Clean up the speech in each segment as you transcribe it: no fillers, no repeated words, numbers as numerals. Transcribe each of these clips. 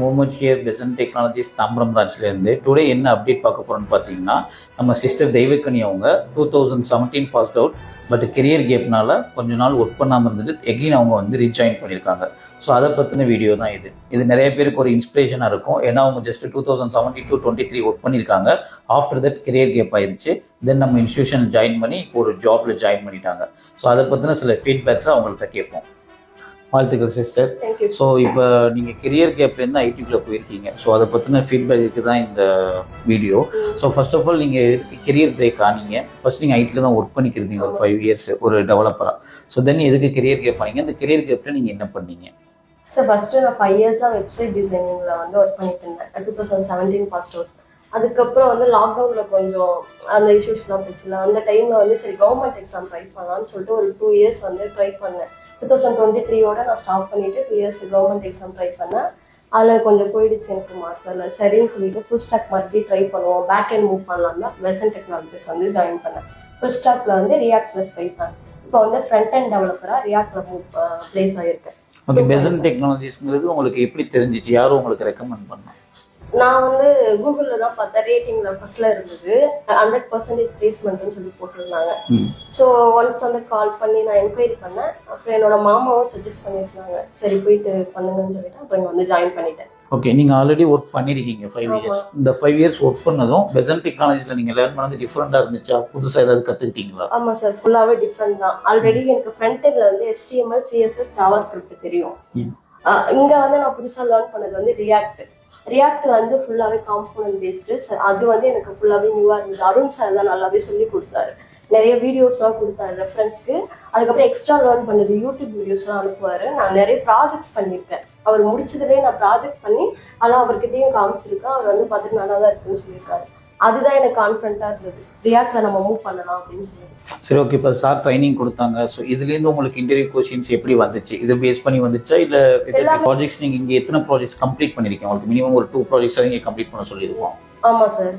Moment here Besant Technologies Tambaram பிரான்ச்லேருந்து today என்ன update பார்க்க போகிறோன்னு பார்த்தீங்கன்னா, நம்ம சிஸ்டர் தெய்வக்கனி அவங்க 2017 பாஸ்ட் அவுட். பட் கெரியர் கேப்னால கொஞ்ச நாள் ஒர்க் பண்ணாமல் இருந்துட்டு எகெயின் அவங்க வந்து ரீஜாயின் பண்ணியிருக்காங்க. ஸோ அதை பற்றின வீடியோ தான் இது நிறைய பேருக்கு ஒரு இன்ஸ்பிரேஷனாக இருக்கும். ஏன்னா அவங்க ஜஸ்ட் 2017 to 23 ஒர்க் பண்ணியிருக்காங்க. ஆஃப்டர் தட் கெரியர் கேப் ஆயிடுச்சு. தென் நம்ம இன்ஸ்டியூஷன் ஜாயின் பண்ணி இப்போ ஒரு ஜாப்ல ஜாயின் பண்ணிட்டாங்க. ஸோ அதை பற்றின சில ஃபீட்பேக்ஸை அவங்கள்ட்ட கேட்போம். வாழ்த்துக்கள் சிஸ்டர். ஸோ இப்போ நீங்கள் கெரியர் கேப்லேருந்து ஐடிக்குள்ளே போயிருக்கீங்க. ஸோ அதை பற்றின ஃபீட்பேக்கு தான் இந்த video. So first of all நீங்கள் எதுக்கு கெரியர் பிரேக் ஆனீங்க? ஃபர்ஸ்ட் நீங்கள் ஐடியில் தான் ஒர்க் பண்ணிக்கிறீங்க ஒரு 5 years ஒரு டெவலப்பராக. ஸோ தென் எதுக்கு கெரியர் கேப் ஆனீங்க? இந்த கெரியர் கேப்பில் நீங்கள் என்ன பண்ணீங்க? ஸோ ஃபஸ்ட்டு நான் 5 years வெப்சைட் டிசைனிங்கில் வந்து ஒர்க் பண்ணிட்டு இருந்தேன். 2017 பாஸ்ட் அவுட். அதுக்கப்புறம் வந்து லாக்டவுனில் கொஞ்சம் அந்த இஷ்யூஸ்லாம் போச்சுல, அந்த டைமில் வந்து சரி கவர்மெண்ட் எக்ஸாம் ட்ரை பண்ணலான்னு சொல்லிட்டு ஒரு 2 years வந்து ட்ரை பண்ணேன். 2023 நான் ஸ்டாப் பண்ணிவிட்டு 2 years கவர்மெண்ட் எக்ஸாம் ட்ரை பண்ணேன். அதில் கொஞ்சம் போயிடுச்சு எனக்கு மார்க் வரல. சரின்னு சொல்லிட்டு ஃபுல் ஸ்டாக் மறுபடியும் ட்ரை பண்ணுவோம், பேக் அண்ட் மூவ் பண்ணலாம் தான் பெசன்ட் டெக்னாலஜிஸ் வந்து ஜாயின் பண்ணேன். ஃபுல் ஸ்டாக்ல வந்து ரியாக்ட் ப்ளஸ் பைத்தான். இப்போ வந்து ஃப்ரண்ட் அண்ட் டெவலப்பராக ரியாக்ட்ல ப்ளேஸ் ஆகியிருக்கேன். ஓகே, பெசன்ட் டெக்னாலஜிஸ்ங்கிறது உங்களுக்கு எப்படி தெரிஞ்சிச்சு? யாரும் உங்களுக்கு ரெக்கமெண்ட் பண்ணா? நான் வந்து கூகுளில் தான் பார்த்தேன். ரேட்டிங்கில் ஃபர்ஸ்ட்ல இருந்தது 100% பிளேஸ்மெண்ட்னு சொல்லி போட்டிருந்தாங்க. ஸோ ஒன்ஸ் வந்து கால் பண்ணி நான் என்கொயரி பண்ணேன். அப்புறம் என்னோட மாமாவும் சஜஸ்ட் பண்ணியிருந்தாங்க, சரி போயிட்டு பண்ணுங்கன்னு சொல்லிட்டு அப்புறம் இங்கே வந்து ஜாயின் பண்ணிட்டேன். ஓகே, நீங்கள் ஆல்ரெடி ஒர்க் பண்ணியிருக்கீங்க 5 years. இந்த 5 years ஒர்க் பண்ணதும் பெசன்ட் டெக்னாலஜிஸில் நீங்கள் லேர்ன் பண்ணது டிஃப்ரெண்டாக இருந்துச்சா? புதுசாக ஏதாவது கற்றுக்கிட்டீங்களா? ஆமாம் சார், ஃபுல்லாகவே டிஃப்ரெண்ட் தான். ஆல்ரெடி எனக்கு ஃப்ரண்ட் எண்டில் வந்து HTML, CSS, JavaScript தெரியும். இங்கே வந்து நான் புதுசாக லேர்ன் பண்ணது வந்து ரியாக்ட் வந்து ஃபுல்லாகவே காம்போனன்ட் பேஸ்டு. அது வந்து எனக்கு ஃபுல்லாகவே நியூவாக இருந்தது. அருண் சார் தான் நல்லாவே சொல்லி கொடுத்தாரு. நிறைய வீடியோஸ்லாம் கொடுத்தாரு ரெஃபரன்ஸ்க்கு. அதுக்கப்புறம் எக்ஸ்ட்ரா லேர்ன் பண்ணது யூடியூப் வீடியோஸ்லாம் அனுப்புவார். நான் நிறைய ப்ராஜெக்ட்ஸ் பண்ணியிருக்கேன். அவர் முடிச்சதுலேயே நான் ப்ராஜெக்ட் பண்ணி அதெல்லாம் அவர்கிட்டையும் காமிச்சிருக்கேன். அவர் வந்து பார்த்துட்டு நல்லா தான் இருக்குன்னு சொல்லியிருக்காரு. அதுதான் எனக்கு கான்ஃபிடென்ட்டாக இருந்தது, ரியாக்ட்ல நம்ம மூவ் பண்ணலாம் அப்படின்னு சொல்லி. சரி, ஓகே. இப்போ சார் ட்ரைனிங் கொடுத்தாங்க. ஸோ இதுலேருந்து உங்களுக்கு இன்டர்வியூ கொஸ்டின்ஸ் எப்படி வந்துச்சு? இது பேஸ் பண்ணி வந்துச்சா இல்லை ப்ராஜெக்ட்ஸ் நீங்கள் இங்கே எத்தனை ப்ராஜெக்ட்ஸ் கம்ப்ளீட் பண்ணியிருக்கீங்க? உங்களுக்கு மினிமம் ஒரு 2 ப்ராஜெக்ட்ஸ் நீங்கள் கம்ப்ளீட் பண்ண சொல்லியிருக்கோம். ஆமாம் சார்,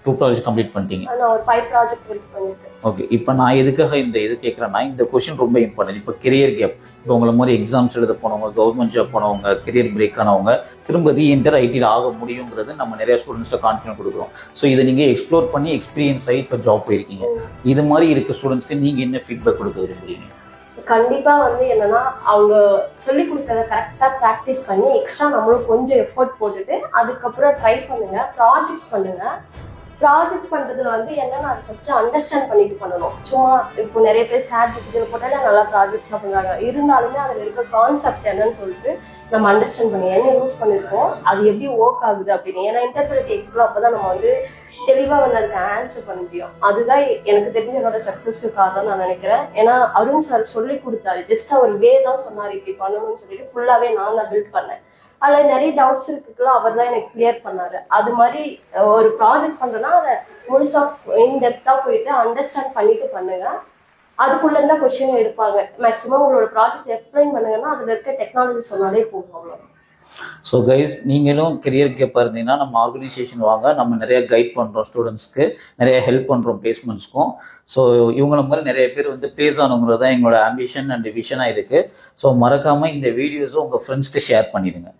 2 ப்ராஜெக்ட் கம்ப்ளீட் பண்ணிட்டீங்க. நான் ஒரு 5 ப்ராஜெக்ட் ஒர்க் பண்ணியிருக்கேன். ஓகே, இப்போ நான் எதுக்காக இது கேட்குறேன்னா, இந்த கொஸ்டின் ரொம்ப இம்பார்ட்டன்ட். இப்போ கெரியர் கேப், இப்போ உங்களை மாதிரி எக்ஸாம்ஸ் எழுத போனவங்க, கவர்மெண்ட் ஜாப் போனவங்க, கெரியர் பிரேக் ஆனவங்க திரும்ப ரீஎன்டர் ஐடியில் ஆக முடியுங்கிறது நம்ம நிறைய ஸ்டூடெண்ட்ஸ்ட கான்ஃபிடன்ஸ் கொடுக்குறோம். ஸோ இதை நீங்கள் எக்ஸ்ப்ளோர் பண்ணி எக்ஸ்பீரியன்ஸ் ஆகி இப்போ ஜாப் போயிருக்கீங்க. இது மாதிரி இருக்க ஸ்டூடெண்ட்ஸ்க்கு நீங்கள் என்ன ஃபீட்பேக் கொடுக்க விரும்புறீங்க? கண்டிப்பா வந்து என்னன்னா, அவங்க சொல்லி கொடுத்ததை கரெக்டா ப்ராக்டிஸ் பண்ணி எக்ஸ்ட்ரா நம்மளும் கொஞ்சம் எஃபோர்ட் போட்டுட்டு அதுக்கப்புறம் ட்ரை பண்ணுங்க, ப்ராஜெக்ட்ஸ் பண்ணுங்க. ப்ராஜெக்ட் பண்றதுல வந்து என்னன்னா, அது ஃபர்ஸ்ட் அண்டர்ஸ்டாண்ட் பண்ணிட்டு பண்ணணும். சும்மா இப்போ நிறைய பேர் சாட் ஜிபிடி போட்டாலே நல்லா ப்ராஜெக்ட்ஸ்லாம் பண்ணுறாங்க. இருந்தாலுமே அதில் இருக்க கான்செப்ட் என்னன்னு சொல்லிட்டு நம்ம அண்டர்ஸ்டாண்ட் பண்ணி என்ன யூஸ் பண்ணியிருக்கோம், அது எப்படி ஒர்க் ஆகுது அப்படின்னு. ஏன்னா இன்டர்பிரேட்டிவ்ல அப்போதான் நம்ம வந்து தெளிவாக வந்து அதுக்கு ஆன்சர் பண்ண முடியும். அதுதான் எனக்கு தெரிஞ்ச என்னோட சக்ஸஸ்க்கு காரணம் நான் நினைக்கிறேன். ஏன்னா அருண் சார் சொல்லி கொடுத்தாரு, ஜஸ்ட் அவர் வே தான் சொன்னார் இப்படி பண்ணணும்னு சொல்லிட்டு ஃபுல்லாகவே நான் பில்ட் பண்ணேன். அதில் நிறைய டவுட்ஸ் இருக்குலாம் அவர் தான் எனக்கு கிளியர் பண்ணாரு. அது மாதிரி ஒரு ப்ராஜெக்ட் பண்ணுறேன்னா அதை முழுசாக இன்டெப்த்தாக போயிட்டு அண்டர்ஸ்டாண்ட் பண்ணிட்டு பண்ணுங்க. அதுக்குள்ளே இருந்தால் கொஸ்டின் எடுப்பாங்க. மேக்ஸிமம் உங்களோட ப்ராஜெக்ட் எக்ஸ்பிளைன் பண்ணுங்கன்னா அதில் இருக்க டெக்னாலஜி சொன்னாலே போகும், அவ்வளோ. ஸோ கைஸ், நீங்களும் கெரியர் கேப்பாக இருந்தீங்கன்னா நம்ம ஆர்கனைசேஷன் வாங்க. நம்ம நிறைய கைட் பண்ணுறோம், ஸ்டூடெண்ட்ஸ்க்கு நிறைய ஹெல்ப் பண்ணுறோம் பிளேஸ்மெண்ட்ஸ்க்கும். ஸோ இவங்கள மாதிரி நிறைய பேர் வந்து பிளேஸ் ஆனுங்கிறது தான் எங்களோட ஆம்பிஷன் அண்ட் விஷனாக இருக்குது. ஸோ மறக்காமல் இந்த வீடியோஸும் உங்கள் ஃப்ரெண்ட்ஸ்க்கு ஷேர் பண்ணிடுங்க.